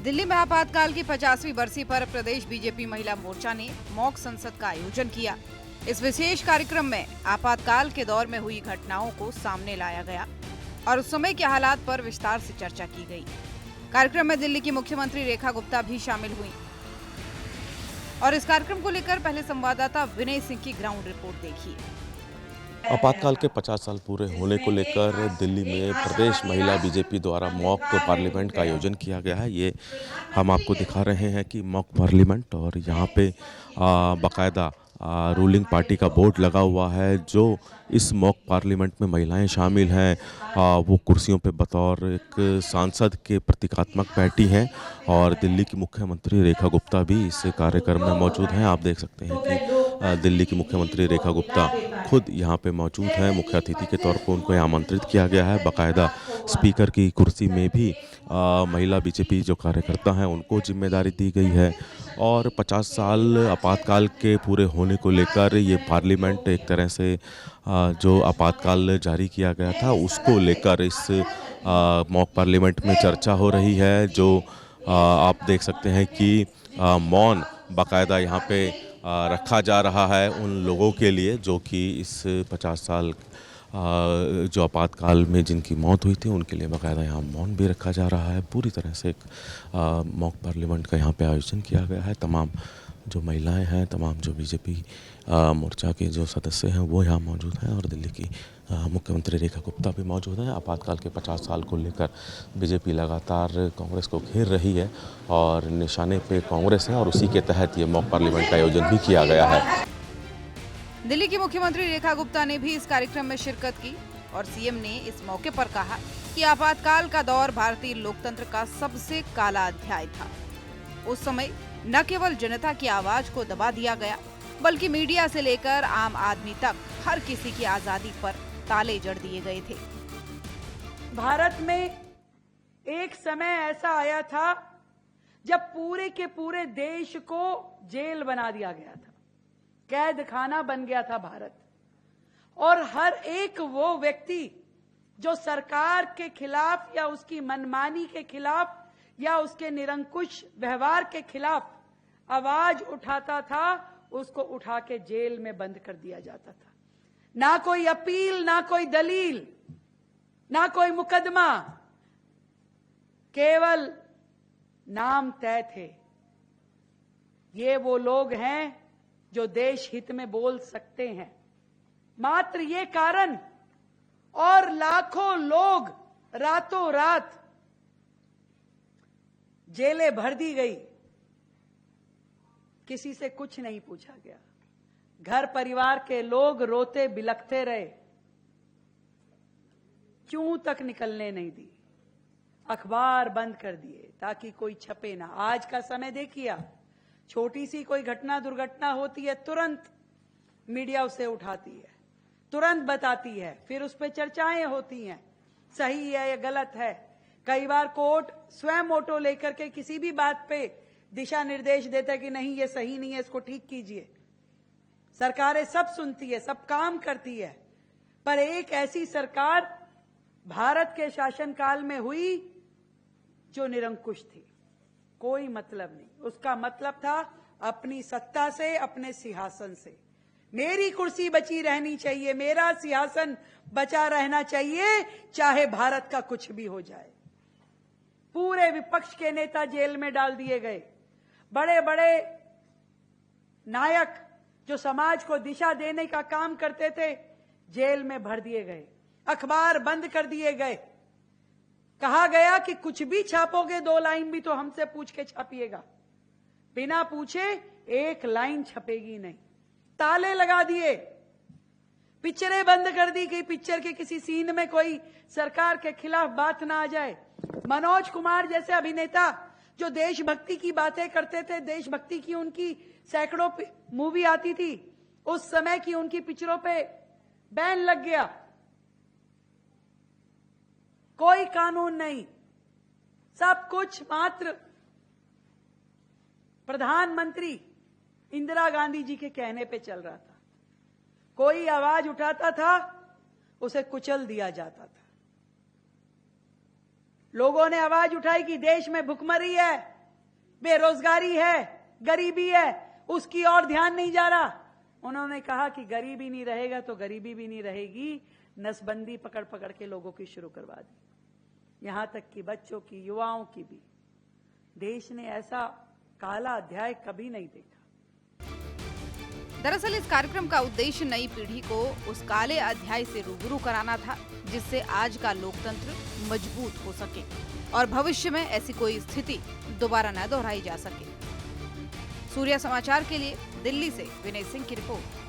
दिल्ली में आपातकाल की 50वीं बरसी पर प्रदेश बीजेपी महिला मोर्चा ने मॉक संसद का आयोजन किया। इस विशेष कार्यक्रम में आपातकाल के दौर में हुई घटनाओं को सामने लाया गया और उस समय के हालात पर विस्तार से चर्चा की गई। कार्यक्रम में दिल्ली की मुख्यमंत्री रेखा गुप्ता भी शामिल हुई और इस कार्यक्रम को लेकर पहले संवाददाता विनय सिंह की ग्राउंड रिपोर्ट देखिए। आपातकाल के 50 साल पूरे होने को लेकर दिल्ली में प्रदेश महिला बीजेपी द्वारा मॉक पार्लियामेंट का आयोजन किया गया है। ये हम आपको दिखा रहे हैं कि मॉक पार्लियामेंट, और यहाँ पे बाकायदा रूलिंग पार्टी का बोर्ड लगा हुआ है। जो इस मॉक पार्लियामेंट में महिलाएं शामिल हैं वो कुर्सियों पे बतौर एक सांसद के प्रतीकात्मक बैठी हैं और दिल्ली की मुख्यमंत्री रेखा गुप्ता भी इस कार्यक्रम में मौजूद हैं। आप देख सकते हैं कि दिल्ली की मुख्यमंत्री रेखा गुप्ता खुद यहाँ पे मौजूद हैं। मुख्य अतिथि के तौर पर उनको यहाँ आमंत्रित किया गया है। बाकायदा स्पीकर की कुर्सी में भी महिला बीजेपी जो कार्यकर्ता हैं उनको जिम्मेदारी दी गई है और 50 साल आपातकाल के पूरे होने को लेकर ये पार्लियामेंट एक तरह से जो आपातकाल जारी किया गया था उसको लेकर इस मॉक पार्लियामेंट में चर्चा हो रही है। जो आप देख सकते हैं कि मौन बाकायदा यहाँ पे रखा जा रहा है उन लोगों के लिए जो कि इस 50 साल जो आपातकाल में जिनकी मौत हुई थी उनके लिए बाकायदा यहाँ मौन भी रखा जा रहा है। पूरी तरह से एक मॉक पार्लियामेंट का यहाँ पे आयोजन किया गया है। तमाम जो महिलाएं हैं, तमाम जो बीजेपी मोर्चा के जो सदस्य हैं वो यहाँ मौजूद हैं और दिल्ली की मुख्यमंत्री रेखा गुप्ता भी मौजूद हैं। आपातकाल के 50 साल को लेकर बीजेपी लगातार कांग्रेस को घेर रही है और निशाने पे कांग्रेस है और उसी के तहत ये मॉक पार्लियामेंट का आयोजन भी किया गया है। दिल्ली की मुख्यमंत्री रेखा गुप्ता ने भी इस कार्यक्रम में शिरकत की और सीएम ने इस मौके पर कहा कि आपातकाल का दौर भारतीय लोकतंत्र का सबसे काला अध्याय था। उस समय न केवल जनता की आवाज को दबा दिया गया बल्कि मीडिया से लेकर आम आदमी तक हर किसी की आजादी पर ताले जड़ दिए गए थे। भारत में एक समय ऐसा आया था जब पूरे के पूरे देश को जेल बना दिया गया था, कैद खाना बन गया था भारत, और हर एक वो व्यक्ति जो सरकार के खिलाफ या उसकी मनमानी के खिलाफ या उसके निरंकुश व्यवहार के खिलाफ आवाज उठाता था उसको उठा के जेल में बंद कर दिया जाता था। ना कोई अपील, ना कोई दलील, ना कोई मुकदमा, केवल नाम तय थे। ये वो लोग हैं जो देश हित में बोल सकते हैं। मात्र ये कारण और लाखों लोग रातों रात जेलें भर दी गई, किसी से कुछ नहीं पूछा गया। घर परिवार के लोग रोते बिलखते रहे, चूं तक निकलने नहीं दी, अखबार बंद कर दिए ताकि कोई छपे ना। आज का समय देखिए, छोटी सी कोई घटना दुर्घटना होती है तुरंत मीडिया उसे उठाती है, तुरंत बताती है, फिर उस पर चर्चाएं होती हैं, सही है या गलत है। कई बार कोर्ट स्वयं ऑटो लेकर के किसी भी बात पे दिशा निर्देश देता है कि नहीं ये सही नहीं है, इसको ठीक कीजिए। सरकारें सब सुनती है, सब काम करती है, पर एक ऐसी सरकार भारत के शासनकाल में हुई जो निरंकुश थी, कोई मतलब नहीं। उसका मतलब था अपनी सत्ता से, अपने सिंहासन से। मेरी कुर्सी बची रहनी चाहिए, मेरा सिंहासन बचा रहना चाहिए, चाहे भारत का कुछ भी हो जाए। पूरे विपक्ष के नेता जेल में डाल दिए गए, बड़े बड़े नायक जो समाज को दिशा देने का काम करते थे जेल में भर दिए गए, अखबार बंद कर दिए गए। कहा गया कि कुछ भी छापोगे 2 लाइन भी तो हमसे पूछ के छापिएगा, बिना पूछे 1 लाइन छपेगी नहीं। ताले लगा दिए, पिक्चरें बंद कर दी कि पिक्चर के किसी सीन में कोई सरकार के खिलाफ बात ना आ जाए। मनोज कुमार जैसे अभिनेता जो देशभक्ति की बातें करते थे, देशभक्ति की उनकी सैकड़ों मूवी आती थी, उस समय की उनकी पिक्चरों पे बैन लग गया। कोई कानून नहीं, सब कुछ मात्र प्रधानमंत्री इंदिरा गांधी जी के कहने पे चल रहा था। कोई आवाज उठाता था उसे कुचल दिया जाता था। लोगों ने आवाज उठाई कि देश में भुखमरी है, बेरोजगारी है, गरीबी है, उसकी ओर ध्यान नहीं जा रहा। उन्होंने कहा कि गरीबी नहीं रहेगा तो गरीबी भी नहीं रहेगी, नसबंदी पकड़ पकड़ के लोगों की शुरू करवा दी, यहां तक कि बच्चों की, युवाओं की भी। देश ने ऐसा काला अध्याय कभी नहीं देखा। दरअसल इस कार्यक्रम का उद्देश्य नई पीढ़ी को उस काले अध्याय से रूबरू कराना था, जिससे आज का लोकतंत्र मजबूत हो सके और भविष्य में ऐसी कोई स्थिति दोबारा न दोहराई जा सके। सूर्या समाचार के लिए दिल्ली से विनय सिंह की रिपोर्ट।